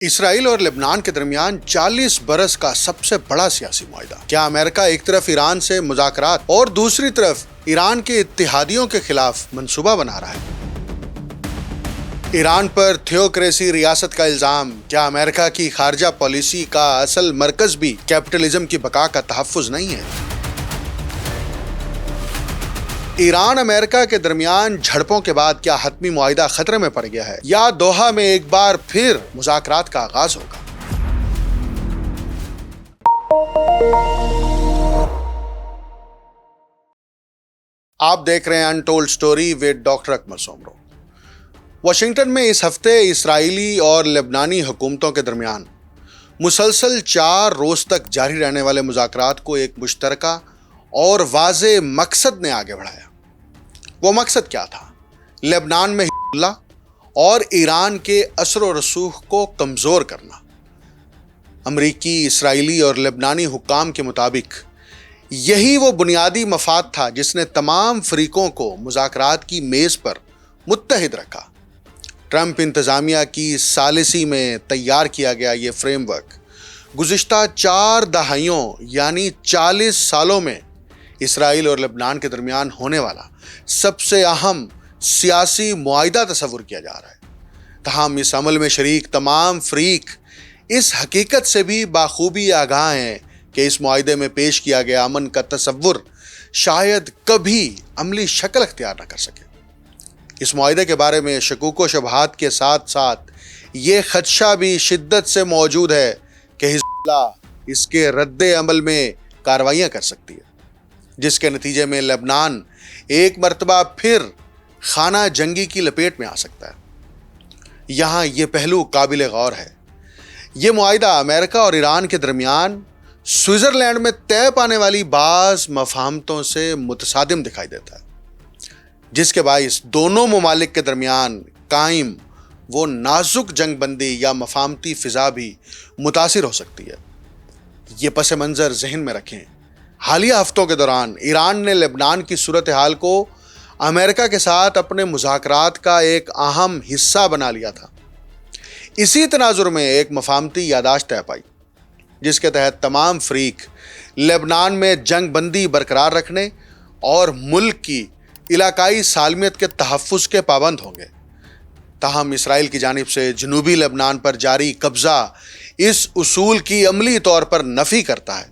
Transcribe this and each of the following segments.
اسرائیل اور لبنان کے درمیان 40 برس کا سب سے بڑا سیاسی معاہدہ۔ کیا امریکہ ایک طرف ایران سے مذاکرات اور دوسری طرف ایران کے اتحادیوں کے خلاف منصوبہ بنا رہا ہے؟ ایران پر تھیوکریسی ریاست کا الزام۔ کیا امریکہ کی خارجہ پالیسی کا اصل مرکز بھی کیپٹلزم کی بقا کا تحفظ نہیں ہے؟ ایران امریکہ کے درمیان جھڑپوں کے بعد کیا حتمی معاہدہ خطرے میں پڑ گیا ہے یا دوحہ میں ایک بار پھر مذاکرات کا آغاز ہوگا؟ آپ دیکھ رہے ہیں untold story with doctor Akmal Soomro. Washington میں اس ہفتے اسرائیلی اور لبنانی حکومتوں کے درمیان مسلسل 4 روز تک جاری رہنے والے مذاکرات کو ایک مشترکہ اور واضح مقصد نے آگے بڑھایا۔ وہ مقصد کیا تھا؟ لبنان میں حزب اللہ اور ایران کے اثر و رسوخ کو کمزور کرنا۔ امریکی، اسرائیلی اور لبنانی حکام کے مطابق یہی وہ بنیادی مفاد تھا جس نے تمام فریقوں کو مذاکرات کی میز پر متحد رکھا۔ ٹرمپ انتظامیہ کی ثالثی میں تیار کیا گیا یہ فریم ورک گزشتہ 4 دہائیوں یعنی 40 سالوں میں اسرائیل اور لبنان کے درمیان ہونے والا سب سے اہم سیاسی معاہدہ تصور کیا جا رہا ہے۔ تاہم اس عمل میں شریک تمام فریق اس حقیقت سے بھی بخوبی آگاہ ہیں کہ اس معاہدے میں پیش کیا گیا امن کا تصور شاید کبھی عملی شکل اختیار نہ کر سکے۔ اس معاہدے کے بارے میں شکوک و شبہات کے ساتھ ساتھ یہ خدشہ بھی شدت سے موجود ہے کہ حزب اللہ اس کے رد عمل میں کارروائیاں کر سکتی ہے، جس کے نتیجے میں لبنان ایک مرتبہ پھر خانہ جنگی کی لپیٹ میں آ سکتا ہے۔ یہاں یہ پہلو قابل غور ہے۔ یہ معاہدہ امریکہ اور ایران کے درمیان سوئٹزرلینڈ میں طے پانے والی بعض مفاہمتوں سے متصادم دکھائی دیتا ہے، جس کے باعث دونوں ممالک کے درمیان قائم وہ نازک جنگ بندی یا مفاہمتی فضا بھی متاثر ہو سکتی ہے۔ یہ پس منظر ذہن میں رکھیں۔ حالیہ ہفتوں کے دوران ایران نے لبنان کی صورتحال کو امریکہ کے ساتھ اپنے مذاکرات کا ایک اہم حصہ بنا لیا تھا۔ اسی تناظر میں ایک مفاہمتی یادداشت طے پائی جس کے تحت تمام فریق لبنان میں جنگ بندی برقرار رکھنے اور ملک کی علاقائی سالمیت کے تحفظ کے پابند ہوں گے۔ تاہم اسرائیل کی جانب سے جنوبی لبنان پر جاری قبضہ اس اصول کی عملی طور پر نفی کرتا ہے۔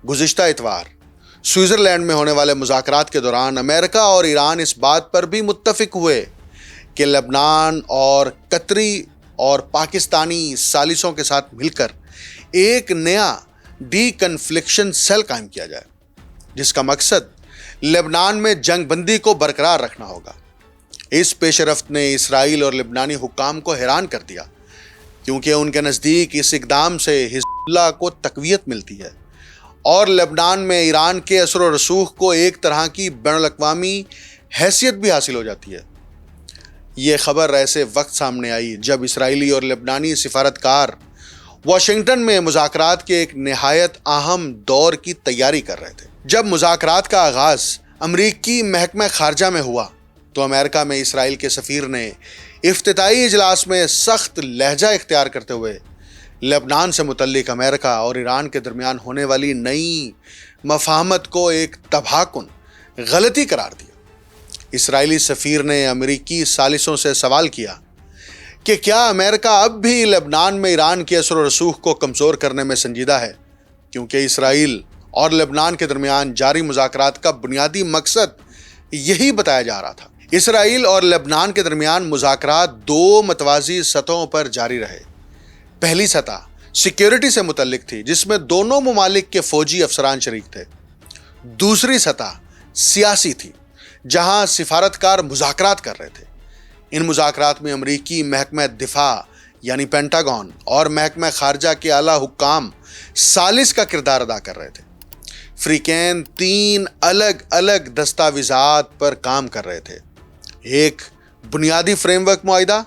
گزشتہ اتوار سوئٹزرلینڈ میں ہونے والے مذاکرات کے دوران امریکہ اور ایران اس بات پر بھی متفق ہوئے کہ لبنان اور قطری اور پاکستانی ثالثوں کے ساتھ مل کر ایک نیا ڈی کنفلکشن سیل قائم کیا جائے، جس کا مقصد لبنان میں جنگ بندی کو برقرار رکھنا ہوگا۔ اس پیش رفت نے اسرائیل اور لبنانی حکام کو حیران کر دیا، کیونکہ ان کے نزدیک اس اقدام سے حزب اللہ کو تقویت ملتی ہے اور لبنان میں ایران کے اثر و رسوخ کو ایک طرح کی بین الاقوامی حیثیت بھی حاصل ہو جاتی ہے۔ یہ خبر ایسے وقت سامنے آئی جب اسرائیلی اور لبنانی سفارتکار واشنگٹن میں مذاکرات کے ایک نہایت اہم دور کی تیاری کر رہے تھے۔ جب مذاکرات کا آغاز امریکی محکمہ خارجہ میں ہوا تو امریکہ میں اسرائیل کے سفیر نے افتتاحی اجلاس میں سخت لہجہ اختیار کرتے ہوئے لبنان سے متعلق امریکہ اور ایران کے درمیان ہونے والی نئی مفاہمت کو ایک تباہ کن غلطی قرار دیا۔ اسرائیلی سفیر نے امریکی ثالثوں سے سوال کیا کہ کیا امریکہ اب بھی لبنان میں ایران کے اثر و رسوخ کو کمزور کرنے میں سنجیدہ ہے، کیونکہ اسرائیل اور لبنان کے درمیان جاری مذاکرات کا بنیادی مقصد یہی بتایا جا رہا تھا۔ اسرائیل اور لبنان کے درمیان مذاکرات 2 متوازی سطحوں پر جاری رہے۔ پہلی سطح سیکیورٹی سے متعلق تھی، جس میں دونوں ممالک کے فوجی افسران شریک تھے۔ دوسری سطح سیاسی تھی، جہاں سفارتکار مذاکرات کر رہے تھے۔ ان مذاکرات میں امریکی محکمہ دفاع یعنی پینٹاگون اور محکمہ خارجہ کے اعلیٰ حکام ثالث کا کردار ادا کر رہے تھے۔ فریقین 3 الگ الگ دستاویزات پر کام کر رہے تھے، ایک بنیادی فریم ورک معاہدہ،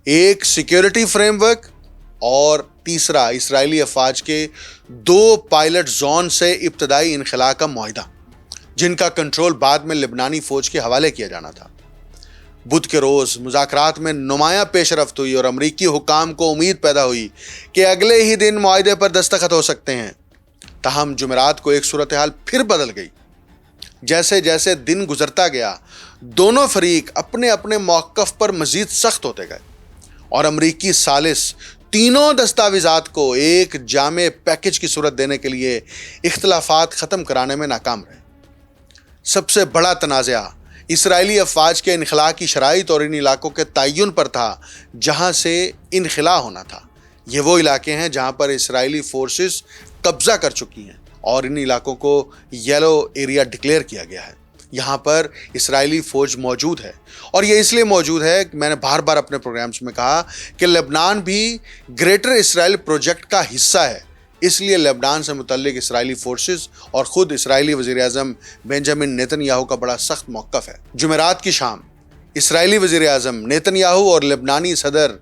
ایک سیکیورٹی فریم ورک اور تیسرا اسرائیلی افواج کے 2 پائلٹ زون سے ابتدائی انخلاء کا معاہدہ، جن کا کنٹرول بعد میں لبنانی فوج کے حوالے کیا جانا تھا۔ بدھ کے روز مذاکرات میں نمایاں پیش رفت ہوئی اور امریکی حکام کو امید پیدا ہوئی کہ اگلے ہی دن معاہدے پر دستخط ہو سکتے ہیں۔ تاہم جمعرات کو ایک صورتحال پھر بدل گئی۔ جیسے جیسے دن گزرتا گیا دونوں فریق اپنے اپنے موقف پر مزید سخت ہوتے گئے اور امریکی ثالث تینوں دستاویزات کو ایک جامع پیکج کی صورت دینے کے لیے اختلافات ختم کرانے میں ناکام رہے۔ سب سے بڑا تنازع اسرائیلی افواج کے انخلاء کی شرائط اور ان علاقوں کے تعین پر تھا جہاں سے انخلاء ہونا تھا۔ یہ وہ علاقے ہیں جہاں پر اسرائیلی فورسز قبضہ کر چکی ہیں اور ان علاقوں کو یلو ایریا ڈکلیئر کیا گیا ہے۔ یہاں پر اسرائیلی فوج موجود ہے اور یہ اس لیے موجود ہے کہ میں نے بار بار اپنے پروگرامز میں کہا کہ لبنان بھی گریٹر اسرائیل پروجیکٹ کا حصہ ہے، اس لیے لبنان سے متعلق اسرائیلی فورسز اور خود اسرائیلی وزیر اعظم بنجامن نیتن یاہو کا بڑا سخت موقف ہے۔ جمعرات کی شام اسرائیلی وزیر اعظم نیتن یاہو اور لبنانی صدر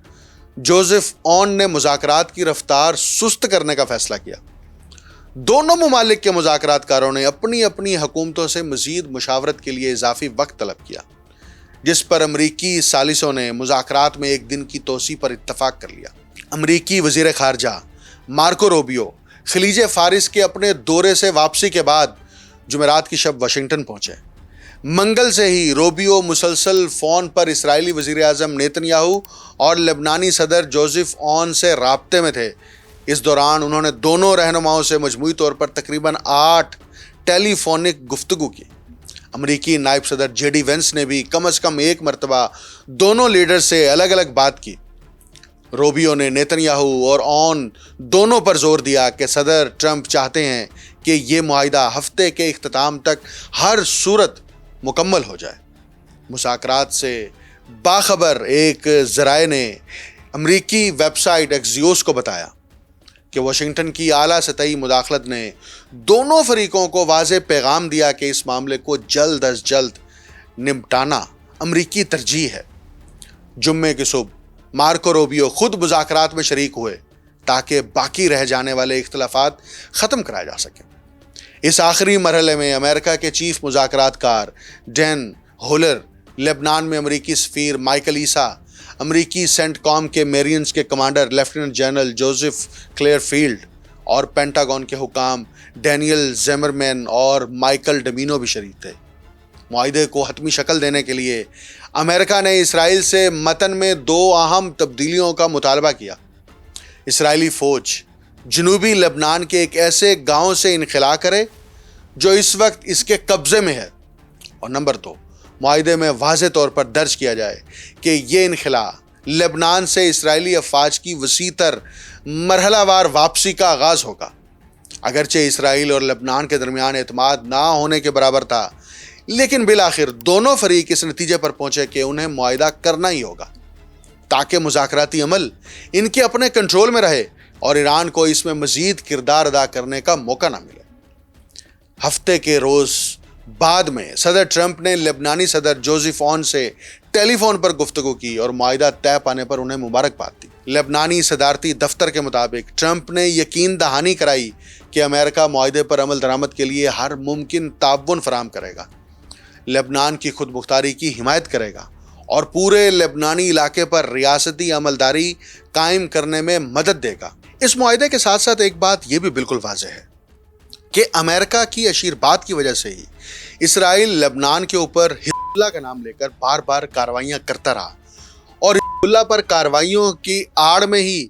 جوزف اون نے مذاکرات کی رفتار سست کرنے کا فیصلہ کیا۔ دونوں ممالک کے مذاکرات کاروں نے اپنی اپنی حکومتوں سے مزید مشاورت کے لیے اضافی وقت طلب کیا، جس پر امریکی ثالثوں نے مذاکرات میں ایک دن کی توسیع پر اتفاق کر لیا۔ امریکی وزیر خارجہ مارکو روبیو خلیج فارس کے اپنے دورے سے واپسی کے بعد جمعرات کی شب واشنگٹن پہنچے۔ منگل سے ہی روبیو مسلسل فون پر اسرائیلی وزیر اعظم نیتن یاہو اور لبنانی صدر جوزف اون سے رابطے میں تھے۔ اس دوران انہوں نے دونوں رہنماؤں سے مجموعی طور پر تقریباً 8 ٹیلی فونک گفتگو کی۔ امریکی نائب صدر جے ڈی وینس نے بھی کم از کم ایک مرتبہ دونوں لیڈر سے الگ الگ بات کی۔ روبیو نے نیتن یاہو اور اون دونوں پر زور دیا کہ صدر ٹرمپ چاہتے ہیں کہ یہ معاہدہ ہفتے کے اختتام تک ہر صورت مکمل ہو جائے۔ مذاکرات سے باخبر ایک ذرائع نے امریکی ویب سائٹ ایکزیوس کو بتایا کہ واشنگٹن کی اعلیٰ سطحی مداخلت نے دونوں فریقوں کو واضح پیغام دیا کہ اس معاملے کو جلد از جلد نمٹانا امریکی ترجیح ہے۔ جمعے کی صبح مارکو روبیو خود مذاکرات میں شریک ہوئے تاکہ باقی رہ جانے والے اختلافات ختم کرائے جا سکیں۔ اس آخری مرحلے میں امریکہ کے چیف مذاکرات کار ڈین ہولر، لبنان میں امریکی سفیر مائیکل عیسیٰ، امریکی سینٹ کام کے میرینز کے commander lieutenant general Joseph clear field اور پینٹاگون کے حکام ڈینیل زیمرمین اور مائیکل ڈمینو بھی شریک تھے۔ معاہدے کو حتمی شکل دینے کے لیے امریکہ نے اسرائیل سے متن میں 2 اہم تبدیلیوں کا مطالبہ کیا۔ اسرائیلی فوج جنوبی لبنان کے ایک ایسے گاؤں سے انخلاء کرے جو اس وقت اس کے قبضے میں ہے، اور نمبر 2، معاہدے میں واضح طور پر درج کیا جائے کہ یہ انخلاء لبنان سے اسرائیلی افواج کی وسیع تر مرحلہ وار واپسی کا آغاز ہوگا۔ اگرچہ اسرائیل اور لبنان کے درمیان اعتماد نہ ہونے کے برابر تھا، لیکن بالآخر دونوں فریق اس نتیجے پر پہنچے کہ انہیں معاہدہ کرنا ہی ہوگا تاکہ مذاکراتی عمل ان کے اپنے کنٹرول میں رہے اور ایران کو اس میں مزید کردار ادا کرنے کا موقع نہ ملے۔ ہفتے کے روز بعد میں صدر ٹرمپ نے لبنانی صدر جوزف اون سے ٹیلی فون پر گفتگو کی اور معاہدہ طے پانے پر انہیں مبارکباد دی۔ لبنانی صدارتی دفتر کے مطابق ٹرمپ نے یقین دہانی کرائی کہ امریکہ معاہدے پر عمل درآمد کے لیے ہر ممکن تعاون فراہم کرے گا، لبنان کی خود مختاری کی حمایت کرے گا اور پورے لبنانی علاقے پر ریاستی عملداری قائم کرنے میں مدد دے گا۔ اس معاہدے کے ساتھ ساتھ ایک بات یہ بھی بالکل واضح ہے کہ امریکہ کی اشیر بات کی وجہ سے ہی اسرائیل لبنان کے اوپر حزب اللہ کا نام لے کر بار بار کارروائیاں کرتا رہا اور حزب اللہ پر کارروائیوں کی آڑ میں ہی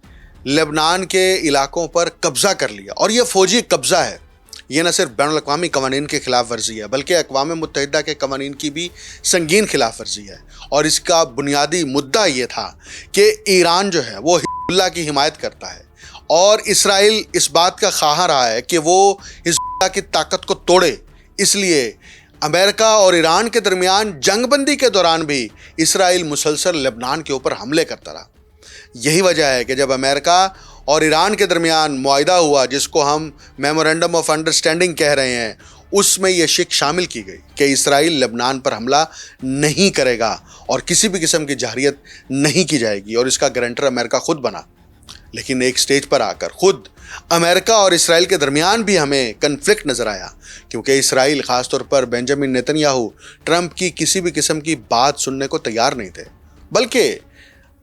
لبنان کے علاقوں پر قبضہ کر لیا۔ اور یہ فوجی قبضہ ہے، یہ نہ صرف بین الاقوامی قوانین کی خلاف ورزی ہے بلکہ اقوام متحدہ کے قوانین کی بھی سنگین خلاف ورزی ہے، اور اس کا بنیادی مدعا یہ تھا کہ ایران جو ہے وہ حزب اللہ کی حمایت کرتا ہے اور اسرائیل اس بات کا خواہاں رہا ہے کہ وہ حزب اللہ کی طاقت کو توڑے۔ اس لیے امریکہ اور ایران کے درمیان جنگ بندی کے دوران بھی اسرائیل مسلسل لبنان کے اوپر حملے کرتا رہا۔ یہی وجہ ہے کہ جب امریکہ اور ایران کے درمیان معاہدہ ہوا جس کو ہم میمورنڈم آف انڈرسٹینڈنگ کہہ رہے ہیں، اس میں یہ شک شامل کی گئی کہ اسرائیل لبنان پر حملہ نہیں کرے گا اور کسی بھی قسم کی جارحیت نہیں کی جائے گی، اور اس کا گارنٹر امریکہ خود بنا۔ لیکن ایک سٹیج پر آ کر خود امریکہ اور اسرائیل کے درمیان بھی ہمیں کنفلکٹ نظر آیا، کیونکہ اسرائیل خاص طور پر بنجامن نیتن یاہو ٹرمپ کی کسی بھی قسم کی بات سننے کو تیار نہیں تھے، بلکہ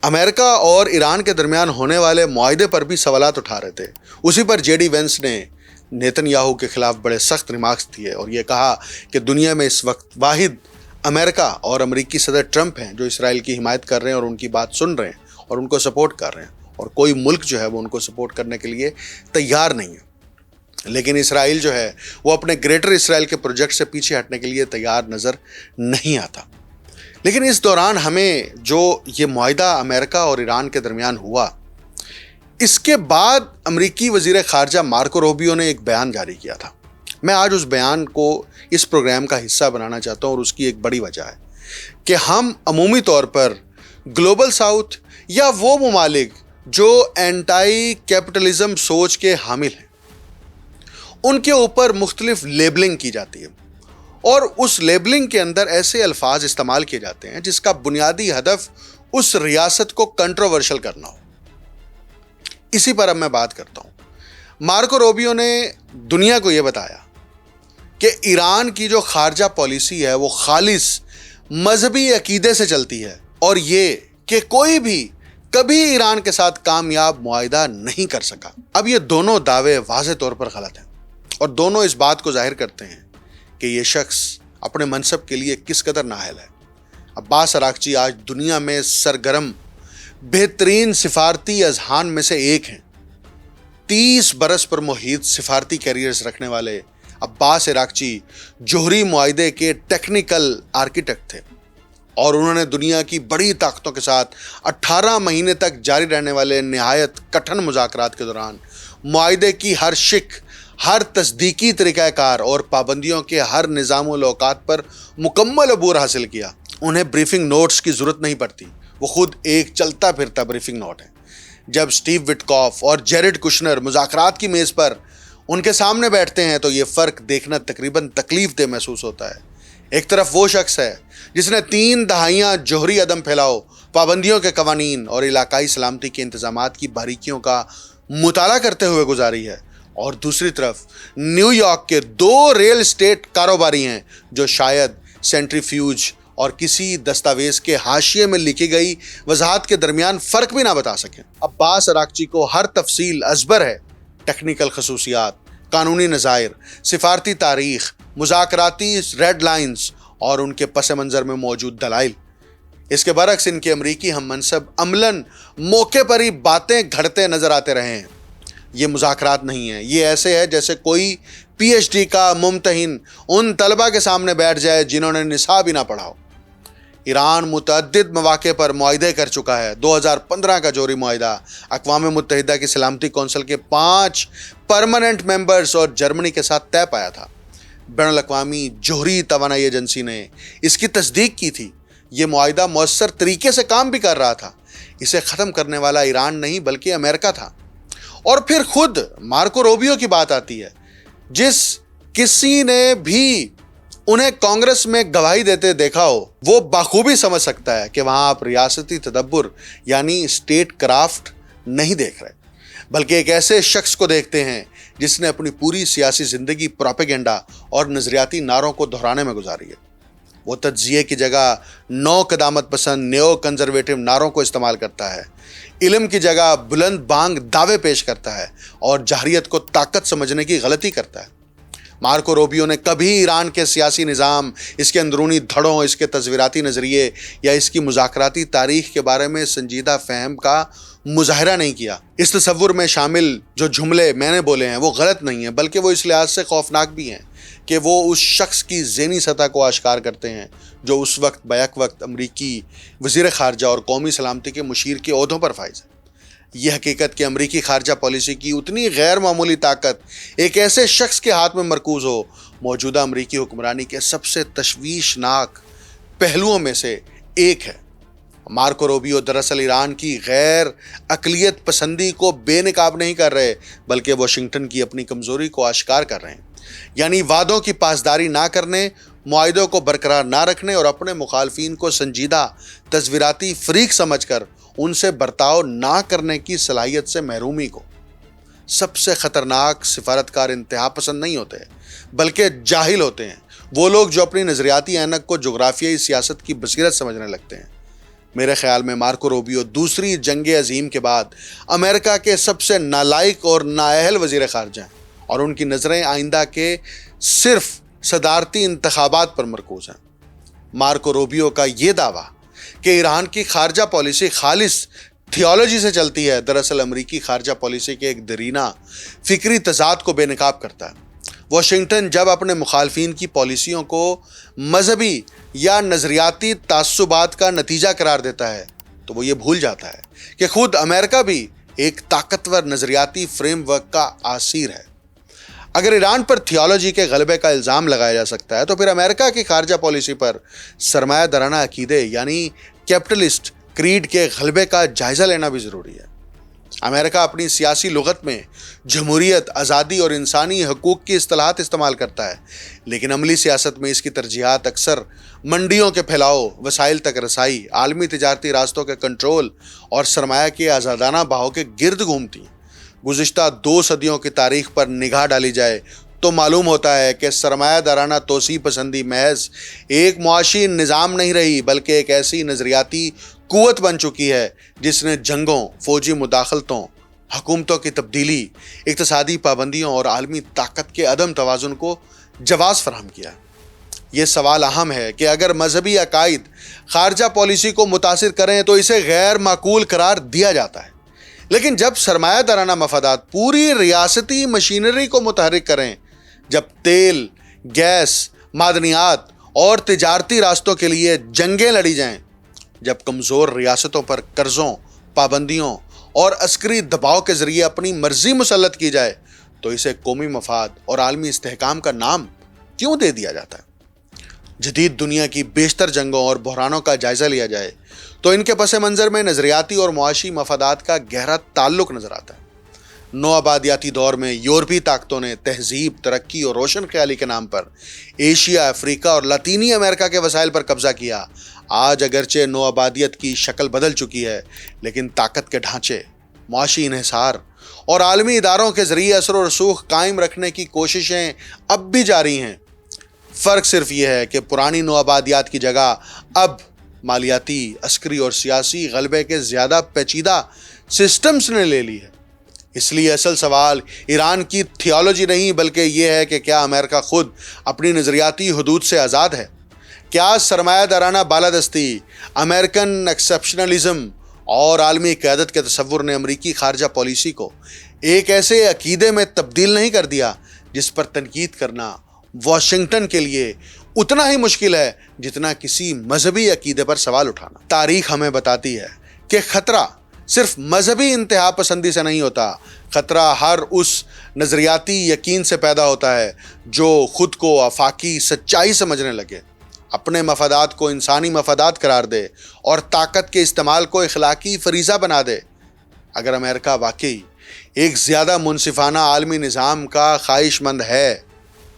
امریکہ اور ایران کے درمیان ہونے والے معاہدے پر بھی سوالات اٹھا رہے تھے۔ اسی پر جے ڈی وینس نے نیتن یاہو کے خلاف بڑے سخت ریمارکس دیے اور یہ کہا کہ دنیا میں اس وقت واحد امریکہ اور امریکی صدر ٹرمپ ہیں جو اسرائیل کی حمایت کر رہے ہیں اور ان کی بات سن رہے ہیں اور ان کو سپورٹ کر رہے ہیں، اور کوئی ملک جو ہے وہ ان کو سپورٹ کرنے کے لیے تیار نہیں ہے۔ لیکن اسرائیل جو ہے وہ اپنے گریٹر اسرائیل کے پروجیکٹ سے پیچھے ہٹنے کے لیے تیار نظر نہیں آتا۔ لیکن اس دوران ہمیں جو یہ معاہدہ امریکہ اور ایران کے درمیان ہوا، اس کے بعد امریکی وزیر خارجہ مارکو روبیو نے ایک بیان جاری کیا تھا۔ میں آج اس بیان کو اس پروگرام کا حصہ بنانا چاہتا ہوں، اور اس کی ایک بڑی وجہ ہے کہ ہم عمومی طور پر گلوبل ساؤتھ یا وہ ممالک جو اینٹائی کیپٹلزم سوچ کے حامل ہیں ان کے اوپر مختلف لیبلنگ کی جاتی ہے، اور اس لیبلنگ کے اندر ایسے الفاظ استعمال کیے جاتے ہیں جس کا بنیادی ہدف اس ریاست کو کنٹروورشل کرنا ہو۔ اسی پر اب میں بات کرتا ہوں۔ مارکو روبیو نے دنیا کو یہ بتایا کہ ایران کی جو خارجہ پالیسی ہے وہ خالص مذہبی عقیدے سے چلتی ہے، اور یہ کہ کوئی بھی کبھی ایران کے ساتھ کامیاب معاہدہ نہیں کر سکا۔ اب یہ دونوں دعوے واضح طور پر غلط ہیں، اور دونوں اس بات کو ظاہر کرتے ہیں کہ یہ شخص اپنے منصب کے لیے کس قدر نااہل ہے۔ عباس اراغچی آج دنیا میں سرگرم بہترین سفارتی اذہان میں سے ایک ہیں۔ 30 برس پر محیط سفارتی کیریئرز رکھنے والے عباس اراغچی جوہری معاہدے کے ٹیکنیکل آرکیٹیکٹ تھے، اور انہوں نے دنیا کی بڑی طاقتوں کے ساتھ 18 مہینے تک جاری رہنے والے نہایت کٹھن مذاکرات کے دوران معاہدے کی ہر شق، ہر تصدیقی طریقہ کار اور پابندیوں کے ہر نظام و اوقات پر مکمل عبور حاصل کیا۔ انہیں بریفنگ نوٹس کی ضرورت نہیں پڑتی، وہ خود ایک چلتا پھرتا بریفنگ نوٹ ہے۔ جب سٹیو وٹکاف اور جیرڈ کشنر مذاکرات کی میز پر ان کے سامنے بیٹھتے ہیں تو یہ فرق دیکھنا تقریباً تکلیف دہ محسوس ہوتا ہے۔ ایک طرف وہ شخص ہے جس نے 3 دہائیاں جوہری عدم پھیلاؤ، پابندیوں کے قوانین اور علاقائی سلامتی کے انتظامات کی باریکیوں کا مطالعہ کرتے ہوئے گزاری ہے، اور دوسری طرف نیو یارک کے 2 ریل اسٹیٹ کاروباری ہیں جو شاید سینٹریفیوج اور کسی دستاویز کے حاشیے میں لکھی گئی وضاحت کے درمیان فرق بھی نہ بتا سکیں۔ عباس اراغچی کو ہر تفصیل ازبر ہے، ٹیکنیکل خصوصیات، قانونی نظائر، سفارتی تاریخ، مذاکراتی ریڈ لائنز اور ان کے پس منظر میں موجود دلائل۔ اس کے برعکس ان کے امریکی ہم منصب عملاً موقع پر ہی باتیں گھڑتے نظر آتے رہے ہیں۔ یہ مذاکرات نہیں ہیں، یہ ایسے ہے جیسے کوئی پی ایچ ڈی کا ممتحن ان طلبہ کے سامنے بیٹھ جائے جنہوں نے نصاب ہی نہ پڑھا ہو۔ ایران متعدد مواقع پر معاہدے کر چکا ہے۔ 2015 کا جوہری معاہدہ اقوام متحدہ کی سلامتی کونسل کے 5 پرماننٹ ممبرز اور جرمنی کے ساتھ طے پایا تھا۔ بین الاقوامی جوہری توانائی ایجنسی نے اس کی تصدیق کی تھی۔ یہ معاہدہ مؤثر طریقے سے کام بھی کر رہا تھا۔ اسے ختم کرنے والا ایران نہیں بلکہ امریکہ تھا۔ اور پھر خود مارکو روبیو کی بات آتی ہے، جس کسی نے بھی انہیں کانگریس میں گواہی دیتے دیکھا ہو وہ بخوبی سمجھ سکتا ہے کہ وہاں آپ ریاستی تدبر یعنی اسٹیٹ کرافٹ نہیں دیکھ رہے، بلکہ ایک ایسے شخص کو دیکھتے ہیں جس نے اپنی پوری سیاسی زندگی پروپیگنڈا اور نظریاتی نعروں کو دہرانے میں گزاری ہے۔ وہ تجزیے کی جگہ نو قدامت پسند نیو کنزرویٹو نعروں کو استعمال کرتا ہے، علم کی جگہ بلند بانگ دعوے پیش کرتا ہے، اور جاہریت کو طاقت سمجھنے کی غلطی کرتا ہے۔ مارکو روبیو نے کبھی ایران کے سیاسی نظام، اس کے اندرونی دھڑوں، اس کے تصویراتی نظریے یا اس کی مذاکراتی تاریخ کے بارے میں سنجیدہ فہم کا مظاہرہ نہیں کیا۔ اس تصور میں شامل جو جملے میں نے بولے ہیں وہ غلط نہیں ہیں، بلکہ وہ اس لحاظ سے خوفناک بھی ہیں کہ وہ اس شخص کی ذہنی سطح کو آشکار کرتے ہیں جو اس وقت بیک وقت امریکی وزیر خارجہ اور قومی سلامتی کے مشیر کے عہدوں پر فائز ہے۔ یہ حقیقت کہ امریکی خارجہ پالیسی کی اتنی غیر معمولی طاقت ایک ایسے شخص کے ہاتھ میں مرکوز ہو، موجودہ امریکی حکمرانی کے سب سے تشویشناک پہلوؤں میں سے ایک ہے۔ مارکو روبیو دراصل ایران کی غیر اقلیت پسندی کو بے نقاب نہیں کر رہے، بلکہ واشنگٹن کی اپنی کمزوری کو آشکار کر رہے ہیں، یعنی وعدوں کی پاسداری نہ کرنے، معاہدوں کو برقرار نہ رکھنے اور اپنے مخالفین کو سنجیدہ تصویراتی فریق سمجھ کر ان سے برتاؤ نہ کرنے کی صلاحیت سے محرومی کو۔ سب سے خطرناک سفارتکار انتہا پسند نہیں ہوتے بلکہ جاہل ہوتے ہیں، وہ لوگ جو اپنی نظریاتی اینک کو جغرافیائی سیاست کی بصیرت سمجھنے لگتے ہیں۔ میرے خیال میں مارکو روبیو دوسری جنگ عظیم کے بعد امریکہ کے سب سے نالائق اور نااہل وزیر خارجہ ہیں، اور ان کی نظریں آئندہ کے صرف صدارتی انتخابات پر مرکوز ہیں۔ مارکو روبیو کا یہ دعویٰ کہ ایران کی خارجہ پالیسی خالص تھیولوجی سے چلتی ہے، دراصل امریکی خارجہ پالیسی کے ایک درینہ فکری تضاد کو بے نقاب کرتا ہے۔ واشنگٹن جب اپنے مخالفین کی پالیسیوں کو مذہبی یا نظریاتی تعصبات کا نتیجہ قرار دیتا ہے تو وہ یہ بھول جاتا ہے کہ خود امریکہ بھی ایک طاقتور نظریاتی فریم ورک کا اسیر ہے۔ اگر ایران پر تھیولوجی کے غلبے کا الزام لگایا جا سکتا ہے تو پھر امریکہ کی خارجہ پالیسی پر سرمایہ دارانہ عقیدے یعنی کیپٹلسٹ کریڈ کے غلبے کا جائزہ لینا بھی ضروری ہے۔ امریکہ اپنی سیاسی لغت میں جمہوریت، آزادی اور انسانی حقوق کی اصطلاحات استعمال کرتا ہے، لیکن عملی سیاست میں اس کی ترجیحات اکثر منڈیوں کے پھیلاؤ، وسائل تک رسائی، عالمی تجارتی راستوں کے کنٹرول اور سرمایہ کے آزادانہ بہاؤ کے گرد گھومتی ہیں۔ گزشتہ 2 صدیوں کی تاریخ پر نگاہ ڈالی جائے تو معلوم ہوتا ہے کہ سرمایہ دارانہ توسیع پسندی محض ایک معاشی نظام نہیں رہی بلکہ ایک ایسی نظریاتی قوت بن چکی ہے جس نے جنگوں، فوجی مداخلتوں، حکومتوں کی تبدیلی، اقتصادی پابندیوں اور عالمی طاقت کے عدم توازن کو جواز فراہم کیا۔ یہ سوال اہم ہے کہ اگر مذہبی عقائد خارجہ پالیسی کو متاثر کریں تو اسے غیر معقول قرار دیا جاتا ہے، لیکن جب سرمایہ دارانہ مفادات پوری ریاستی مشینری کو متحرک کریں، جب تیل، گیس، معدنیات اور تجارتی راستوں کے لیے جنگیں لڑی جائیں، جب کمزور ریاستوں پر قرضوں، پابندیوں اور عسکری دباؤ کے ذریعے اپنی مرضی مسلط کی جائے تو اسے قومی مفاد اور عالمی استحکام کا نام کیوں دے دیا جاتا ہے؟ جدید دنیا کی بیشتر جنگوں اور بحرانوں کا جائزہ لیا جائے تو ان کے پس منظر میں نظریاتی اور معاشی مفادات کا گہرا تعلق نظر آتا ہے۔ نوآبادیاتی دور میں یورپی طاقتوں نے تہذیب، ترقی اور روشن خیالی کے نام پر ایشیا، افریقہ اور لاطینی امریکہ کے وسائل پر قبضہ کیا۔ آج اگرچہ نوآبادیت کی شکل بدل چکی ہے، لیکن طاقت کے ڈھانچے، معاشی انحصار اور عالمی اداروں کے ذریعے اثر و رسوخ قائم رکھنے کی کوششیں اب بھی جاری ہیں۔ فرق صرف یہ ہے کہ پرانی نوآبادیات کی جگہ اب مالیاتی، عسکری اور سیاسی غلبے کے زیادہ پیچیدہ سسٹمز نے لے لی ہے۔ اس لیے اصل سوال ایران کی تھیولوجی نہیں بلکہ یہ ہے کہ کیا امریکہ خود اپنی نظریاتی حدود سے آزاد ہے؟ کیا سرمایہ دارانہ بالادستی، امریکن ایکسپشنلزم اور عالمی قیادت کے تصور نے امریکی خارجہ پالیسی کو ایک ایسے عقیدے میں تبدیل نہیں کر دیا جس پر تنقید کرنا واشنگٹن کے لیے اتنا ہی مشکل ہے جتنا کسی مذہبی عقیدے پر سوال اٹھانا؟ تاریخ ہمیں بتاتی ہے کہ خطرہ صرف مذہبی انتہا پسندی سے نہیں ہوتا، خطرہ ہر اس نظریاتی یقین سے پیدا ہوتا ہے جو خود کو آفاقی سچائی سمجھنے لگے، اپنے مفادات کو انسانی مفادات قرار دے اور طاقت کے استعمال کو اخلاقی فریضہ بنا دے۔ اگر امریکہ واقعی ایک زیادہ منصفانہ عالمی نظام کا خواہش مند ہے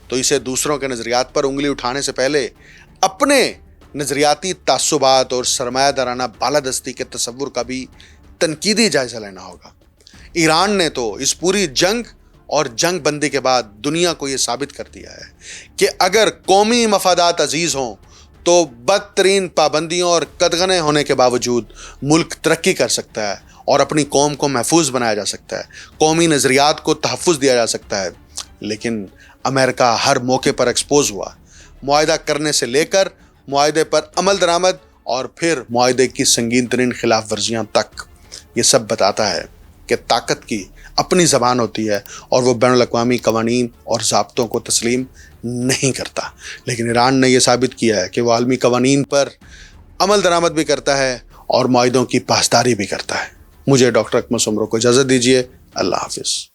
تو اسے دوسروں کے نظریات پر انگلی اٹھانے سے پہلے اپنے نظریاتی تعصبات اور سرمایہ دارانہ بالادستی کے تصور کا بھی تنقیدی جائزہ لینا ہوگا۔ ایران نے تو اس پوری جنگ اور جنگ بندی کے بعد دنیا کو یہ ثابت کر دیا ہے کہ اگر قومی مفادات عزیز ہوں تو بدترین پابندیوں اور قدغنیں ہونے کے باوجود ملک ترقی کر سکتا ہے اور اپنی قوم کو محفوظ بنایا جا سکتا ہے، قومی نظریات کو تحفظ دیا جا سکتا ہے۔ لیکن امریکہ ہر موقع پر ایکسپوز ہوا، معاہدہ کرنے سے لے کر معاہدے پر عمل درآمد اور پھر معاہدے کی سنگین ترین خلاف ورزیاں تک۔ یہ سب بتاتا ہے کہ طاقت کی اپنی زبان ہوتی ہے اور وہ بین الاقوامی قوانین اور ضابطوں کو تسلیم نہیں کرتا، لیکن ایران نے یہ ثابت کیا ہے کہ وہ عالمی قوانین پر عمل درآمد بھی کرتا ہے اور معاہدوں کی پاسداری بھی کرتا ہے۔ مجھے ڈاکٹر اکمل سومرو کو اجازت دیجیے۔ اللہ حافظ۔